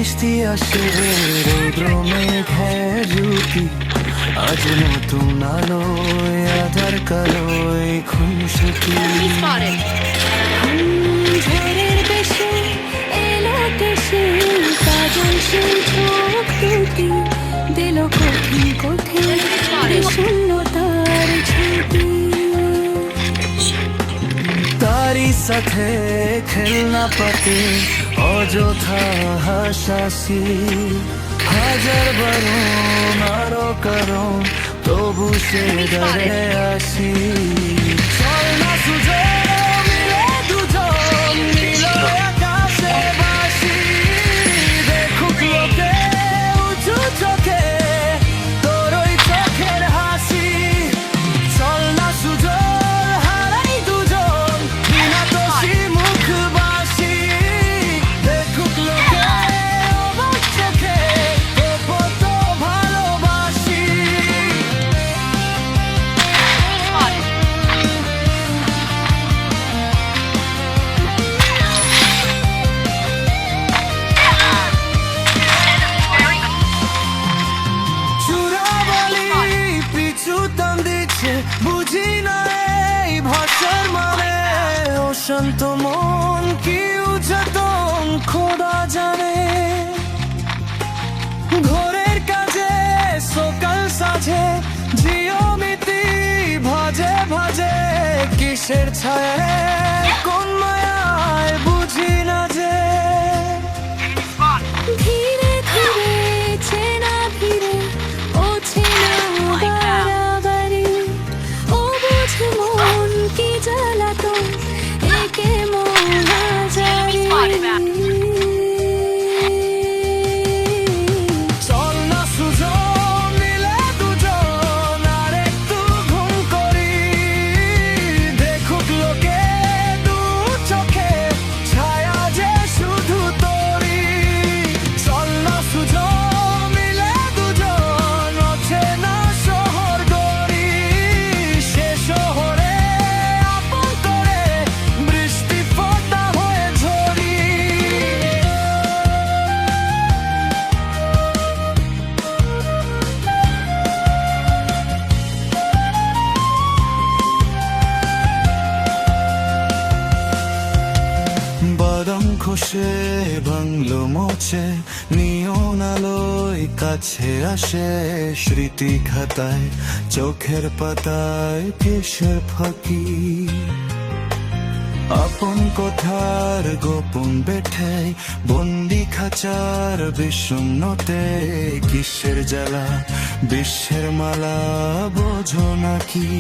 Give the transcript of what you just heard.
বৃষ্টি আসে রৌদ্র মেঘের জুতি, আজ নতুন আলোয় আধার কালোয় খুনসুটি। ঝড়ের বেশে এলো দেশে কাজল সেই চোখ দুটি, দিল কঠিন কঠিন শূন্যতার ছুটি। তারি সাথে খেলনা পাতে অযথা হাসাসি, হাজার বারণ আরো কারণ তবু সে দাঁড়ে আসি। চল না সুযোগ মিলে দুজন মিলো আকাশে বাসি, দেখুক লোকে উঁচু চোখে তোর ওই চোখের হাসি। চল না সুযোগ হারাই দুজন বিনা দোষী মুখ বাসি, দেখুক লোকে অবাক চোখে কত ভালোবাসি। চূড়াবলি পিছু টান দিচ্ছে, বুঝি না এই ভাষার মানে। অশান্ত মন কি উচ্চতম খোদা জানে। ঘোরের কাজে সকাল সাজে জিওমিতি ভাজে ভাজে, কিসের ছায় কোন মায়ায় বুঝি না যে। ধীরে ধীরে চেনা ধীরে ও চেনা বাড়াবাড়ি, ও বুঝে মন কি জ্বালাতন একে মহাজারি। চল না সুযোগ মিলে দুজন আর একটু ঘুম করি, দেখুক লোকে দু চোখে ছায়া যে শুধু তোরি। চল না সুযোগ মিলে দুজন অচেনা শহর গড়ি, সে শহরে আপন করে বৃষ্টি ফোঁটা হয়ে ঝরি। বাদাম খসে ভাঙলো মোছে, নিয়ন আলোয় কাছে আসে, স্মৃতি খাতায় চোখের পাতায় কেশের ফাঁকি। আপন কথার গোপন বেঠে বন্দি খাঁচার বিষণ্ণতে, কিসের জ্বালা বিশ্বের মালা বোঝো নাকি।